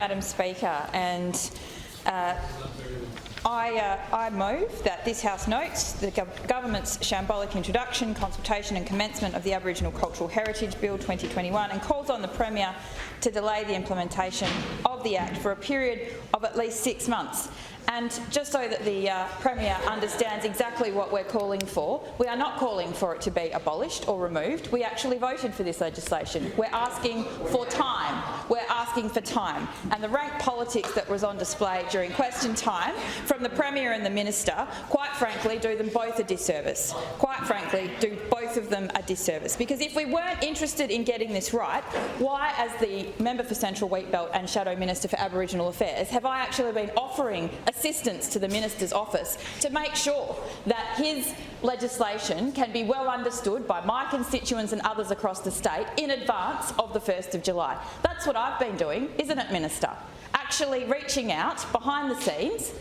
Madam Speaker, and I move that this House notes the Government's shambolic introduction, consultation and commencement of the Aboriginal Cultural Heritage Bill 2021 and calls on the Premier to delay the implementation of the Act for a period of at least 6 months. And just so that the Premier understands exactly what we're calling for, we are not calling for it to be abolished or removed. We actually voted for this legislation. We're asking for time. We're asking for time. And the rank politics that was on display during question time from the Premier and the Minister, quite frankly, do them both a disservice. Quite frankly, do both of them a disservice. Because if we weren't interested in getting this right, why, as the Member for Central Wheatbelt and Shadow Minister for Aboriginal Affairs, have I actually been offering assistance to the Minister's office to make sure that his legislation can be well understood by my constituents and others across the state in advance of the 1st of July. That's what I've been doing, isn't it, Minister? Actually reaching out behind the scenes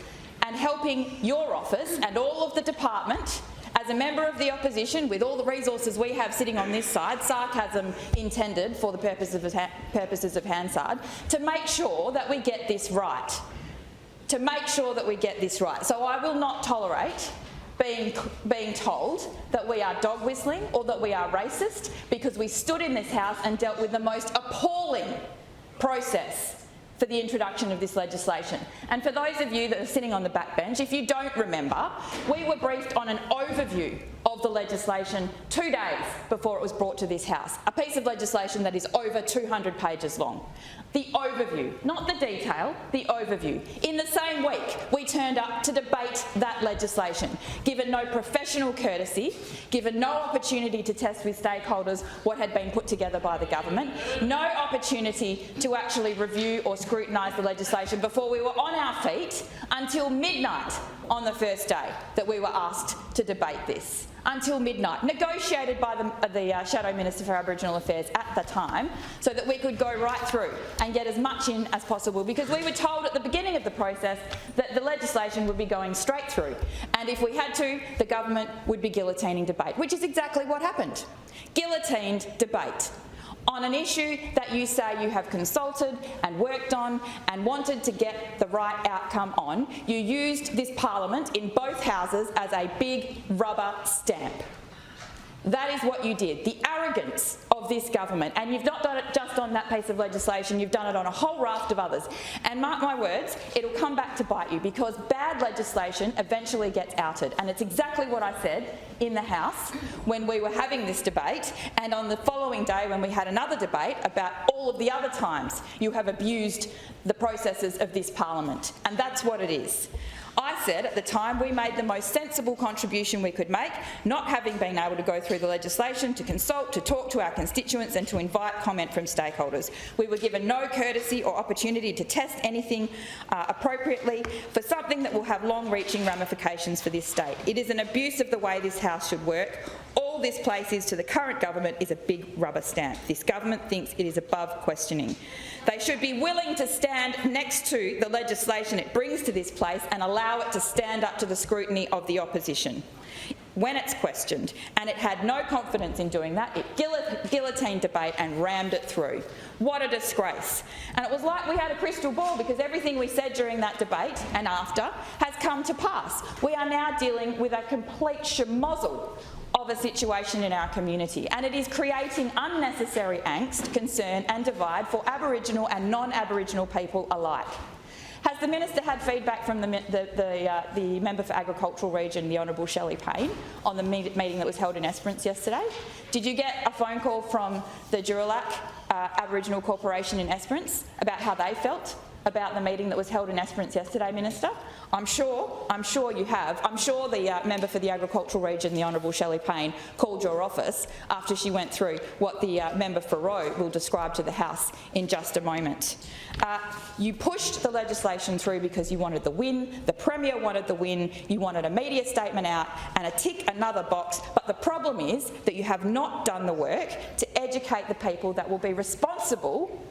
and helping your office and all of the department as a member of the opposition, with all the resources we have sitting on this side, sarcasm intended for the purposes of Hansard, to make sure that we get this right. To make sure that we get this right. So I will not tolerate being told that we are dog whistling or that we are racist because we stood in this House and dealt with the most appalling process for the introduction of this legislation. And for those of you that are sitting on the backbench, if you don't remember, we were briefed on an overview of the legislation 2 days before it was brought to this House, a piece of legislation that is over 200 pages long. The overview, not the detail, the overview. In the same week, we turned up to debate that legislation, given no professional courtesy, given no opportunity to test with stakeholders what had been put together by the government, no opportunity to actually review or scrutinise the legislation before we were on our feet until midnight on the first day that we were asked to debate this. Until midnight, negotiated by the Shadow Minister for Aboriginal Affairs at the time, so that we could go right through and get as much in as possible, because we were told at the beginning of the process that the legislation would be going straight through, and if we had to, the government would be guillotining debate, which is exactly what happened. Guillotined debate on an issue that you say you have consulted and worked on and wanted to get the right outcome on. You used this parliament in both houses as a big rubber stamp. That is what you did. The arrogance of this government, and you've not done it just on that piece of legislation, you've done it on a whole raft of others. And mark my words, it'll come back to bite you, because bad legislation eventually gets outed. And it's exactly what I said in the House when we were having this debate, and on the following day when we had another debate about all of the other times you have abused the processes of this parliament. And that's what it is. I said at the time we made the most sensible contribution we could make, not having been able to go through the legislation, to consult, to talk to our constituents and to invite comment from stakeholders. We were given no courtesy or opportunity to test anything appropriately for something that will have long-reaching ramifications for this state. It is an abuse of the way this House should work. All this places to the current government is a big rubber stamp. This government thinks it is above questioning. They should be willing to stand next to the legislation it brings to this place and allow it to stand up to the scrutiny of the opposition when it's questioned, and it had no confidence in doing that. It guillotined debate and rammed it through. What a disgrace. And it was like we had a crystal ball, because everything we said during that debate and after has come to pass. We are now dealing with a complete schmozzle of a situation in our community, and it is creating unnecessary angst, concern and divide for Aboriginal and non-Aboriginal people alike. Has the Minister had feedback from the Member for Agricultural Region, the Honourable Shelley Payne, on the meeting that was held in Esperance yesterday? Did you get a phone call from the Juralak Aboriginal Corporation in Esperance about how they felt about the meeting that was held in Esperance yesterday, Minister? I'm sure you have. I'm sure the Member for the Agricultural Region, the Honourable Shelley Payne, called your office after she went through what the Member for Roe will describe to the House in just a moment. You pushed the legislation through because you wanted the win, the Premier wanted the win, you wanted a media statement out and a tick another box, but the problem is that you have not done the work to educate the people that will be responsible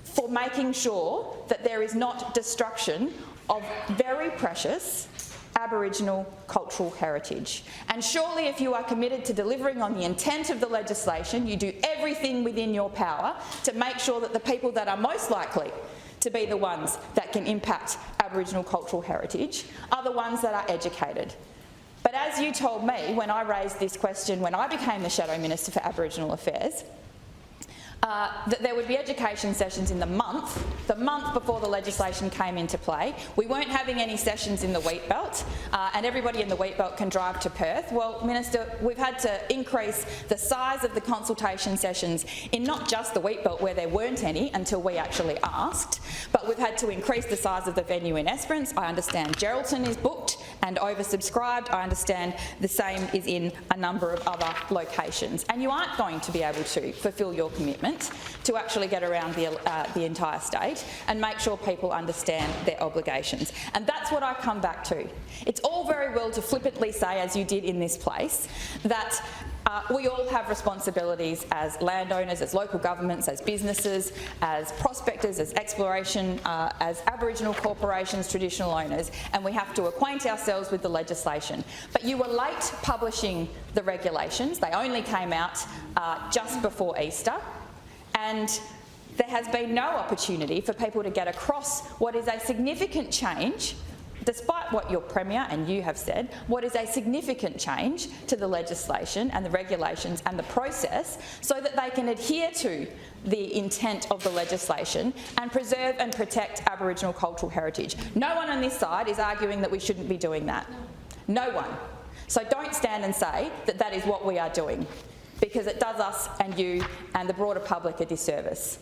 for making sure that there is not destruction of very precious Aboriginal cultural heritage. And surely, if you are committed to delivering on the intent of the legislation, you do everything within your power to make sure that the people that are most likely to be the ones that can impact Aboriginal cultural heritage are the ones that are educated. But as you told me when I raised this question when I became the Shadow Minister for Aboriginal Affairs, that there would be education sessions in the month before the legislation came into play. We weren't having any sessions in the wheat belt, and everybody in the wheat belt can drive to Perth. Well, Minister, we've had to increase the size of the consultation sessions in not just the wheat belt where there weren't any until we actually asked, but we've had to increase the size of the venue in Esperance. I understand Geraldton is booked and oversubscribed. I understand the same is in a number of other locations. And you aren't going to be able to fulfil your commitment to actually get around the entire state and make sure people understand their obligations. And that's what I come back to. It's all very well to flippantly say, as you did in this place, that we all have responsibilities as landowners, as local governments, as businesses, as prospectors, as exploration, as Aboriginal corporations, traditional owners, and we have to acquaint ourselves with the legislation. But you were late publishing the regulations. They only came out just before Easter, and there has been no opportunity for people to get across what is a significant change, despite what your Premier and you have said, what is a significant change to the legislation and the regulations and the process so that they can adhere to the intent of the legislation and preserve and protect Aboriginal cultural heritage. No one on this side is arguing that we shouldn't be doing that. No one. So don't stand and say that that is what we are doing, because it does us and you and the broader public a disservice.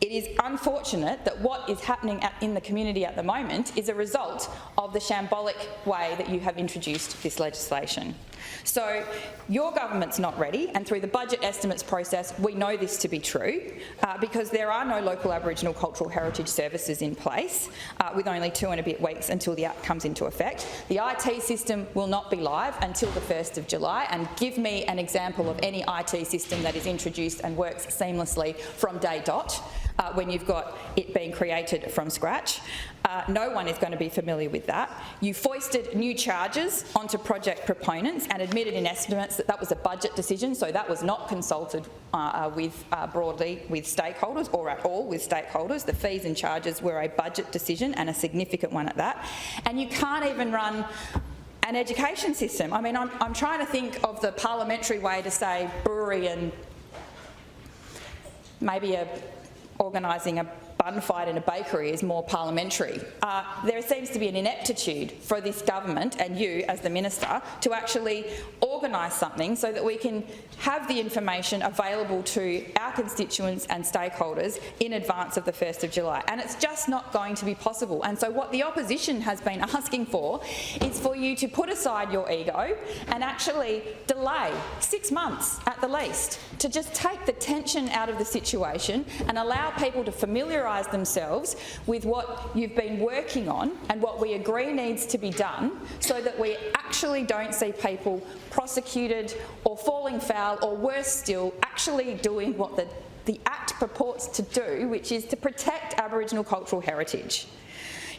It is unfortunate that what is happening in the community at the moment is a result of the shambolic way that you have introduced this legislation. So your government's not ready, and through the budget estimates process we know this to be true because there are no local Aboriginal cultural heritage services in place with only 2 and a bit weeks until the Act comes into effect. The IT system will not be live until the 1st of July, and give me an example of any IT system that is introduced and works seamlessly from day dot. When you've got it being created from scratch. No one is going to be familiar with that. You foisted new charges onto project proponents and admitted in estimates that that was a budget decision, so that was not consulted broadly with stakeholders or at all with stakeholders. The fees and charges were a budget decision, and a significant one at that. And you can't even run an education system. I mean, I'm trying to think of the parliamentary way to say brewery and maybe organising a bun fight in a bakery is more parliamentary. There seems to be an ineptitude for this government and you as the minister to actually organise something so that we can have the information available to our constituents and stakeholders in advance of the 1st of July. And it's just not going to be possible. And so what the opposition has been asking for is for you to put aside your ego and actually delay 6 months at the least to just take the tension out of the situation and allow people to familiarise themselves with what you've been working on and what we agree needs to be done, so that we actually don't see people prosecuted or falling foul, or worse still, actually doing what the Act purports to do, which is to protect Aboriginal cultural heritage.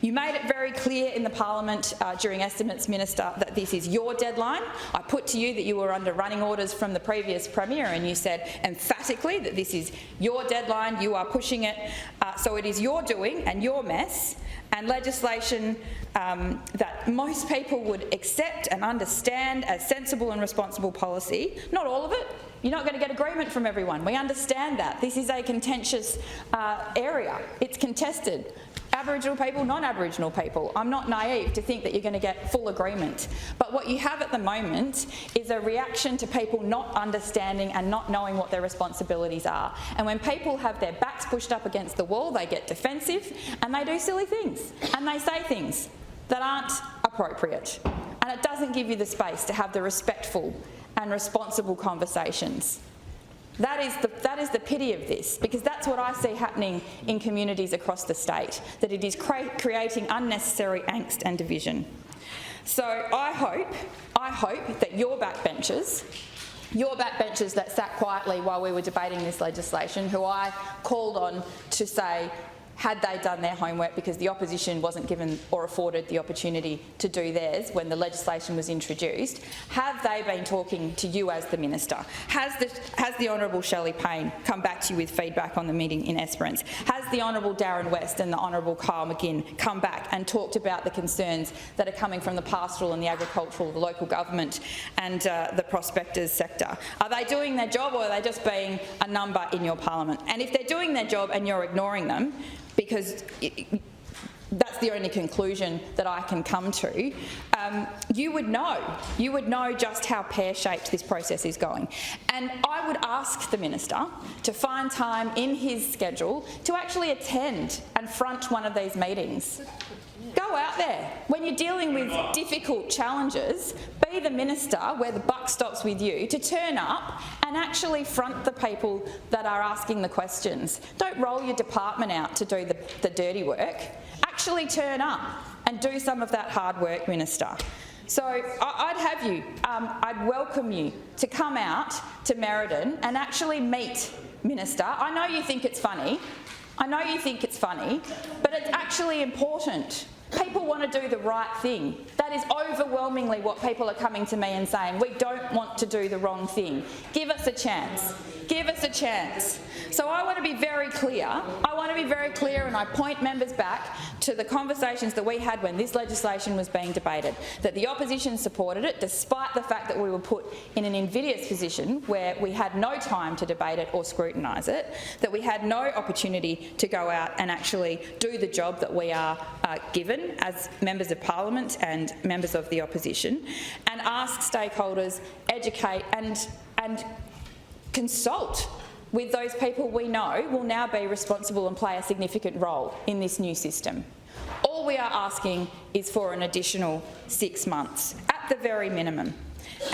You made it very clear in the Parliament during estimates, Minister, that this is your deadline. I put to you that you were under running orders from the previous Premier, and you said emphatically that this is your deadline, you are pushing it, so it is your doing and your mess, and legislation that most people would accept and understand as sensible and responsible policy. Not all of it. You're not going to get agreement from everyone. We understand that. This is a contentious area. It's contested. Aboriginal people, non-Aboriginal people. I'm not naive to think that you're going to get full agreement. But what you have at the moment is a reaction to people not understanding and not knowing what their responsibilities are. And when people have their backs pushed up against the wall, they get defensive and they do silly things and they say things that aren't appropriate. And it doesn't give you the space to have the respectful and responsible conversations. That is the pity of this, because that's what I see happening in communities across the state, that it is creating unnecessary angst and division. So I hope that your backbenchers that sat quietly while we were debating this legislation, who I called on to say, had they done their homework, because the opposition wasn't given or afforded the opportunity to do theirs when the legislation was introduced, have they been talking to you as the minister? Has the Honourable Shelley Payne come back to you with feedback on the meeting in Esperance? Has the Honourable Darren West and the Honourable Kyle McGinn come back and talked about the concerns that are coming from the pastoral and the agricultural, the local government and the prospectors sector? Are they doing their job, or are they just being a number in your parliament? And if they're doing their job and you're ignoring them, because that's the only conclusion that I can come to, you would know just how pear-shaped this process is going. And I would ask the minister to find time in his schedule to actually attend and front one of these meetings. Go out there. When you're dealing with difficult challenges, be the minister where the buck stops with you, to turn up and actually front the people that are asking the questions. Don't roll your department out to do the dirty work. Actually turn up and do some of that hard work, Minister. So I'd welcome you to come out to Merredin and actually meet Minister. I know you think it's funny. But it's actually important. People want to do the right thing. That is overwhelmingly what people are coming to me and saying. We don't want to do the wrong thing. Give us a chance. Give us a chance. So I want to be very clear. And I point members back to the conversations that we had when this legislation was being debated, that the opposition supported it despite the fact that we were put in an invidious position where we had no time to debate it or scrutinise it, that we had no opportunity to go out and actually do the job that we are given as members of parliament and members of the opposition, and ask stakeholders, educate and consult with those people we know will now be responsible and play a significant role in this new system. All we are asking is for an additional 6 months, at the very minimum.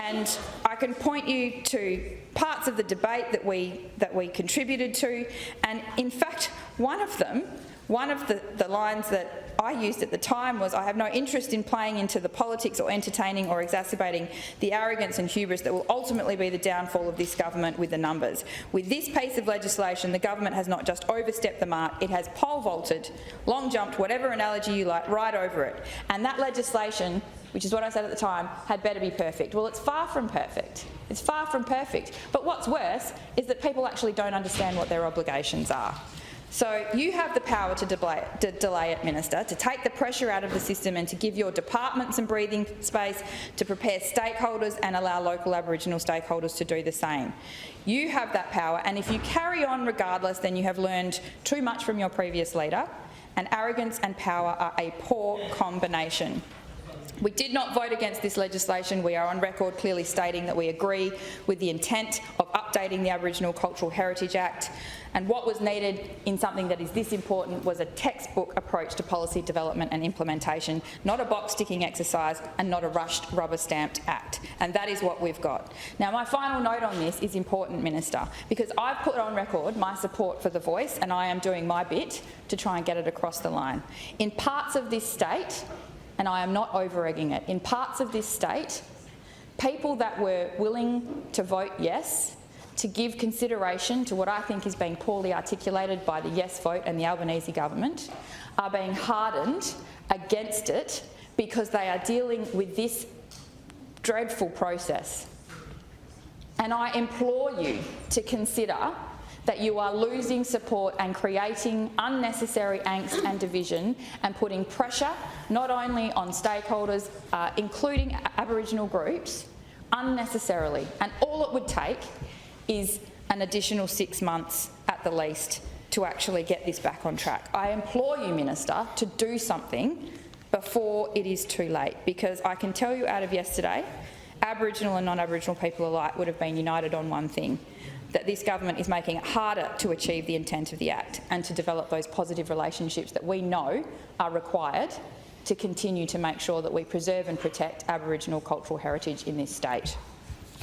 And I can point you to parts of the debate that we contributed to, and in fact, one of the lines that I used at the time was, "I have no interest in playing into the politics or entertaining or exacerbating the arrogance and hubris that will ultimately be the downfall of this government with the numbers. With this piece of legislation, the government has not just overstepped the mark, it has pole vaulted, long jumped, whatever analogy you like, right over it. And that legislation," which is what I said at the time, "had better be perfect." Well, it's far from perfect. It's far from perfect. But what's worse is that people actually don't understand what their obligations are. So you have the power to delay it, Minister, to take the pressure out of the system and to give your department some breathing space, to prepare stakeholders and allow local Aboriginal stakeholders to do the same. You have that power, and if you carry on regardless, then you have learned too much from your previous leader, and arrogance and power are a poor combination. We did not vote against this legislation. We are on record clearly stating that we agree with the intent of updating the Aboriginal Cultural Heritage Act, and what was needed in something that is this important was a textbook approach to policy development and implementation, not a box-ticking exercise and not a rushed rubber-stamped act. And that is what we've got. Now, my final note on this is important, Minister, because I've put on record my support for the voice, and I am doing my bit to try and get it across the line. In parts of this state, and I am not over-egging it, in parts of this state, people that were willing to vote yes, to give consideration to what I think is being poorly articulated by the yes vote and the Albanese government, are being hardened against it because they are dealing with this dreadful process. And I implore you to consider that you are losing support and creating unnecessary angst and division and putting pressure not only on stakeholders, including Aboriginal groups, unnecessarily. And all it would take is an additional 6 months at the least to actually get this back on track. I implore you, Minister, to do something before it is too late, because I can tell you out of yesterday, Aboriginal and non-Aboriginal people alike would have been united on one thing, that this government is making it harder to achieve the intent of the Act and to develop those positive relationships that we know are required to continue to make sure that we preserve and protect Aboriginal cultural heritage in this state.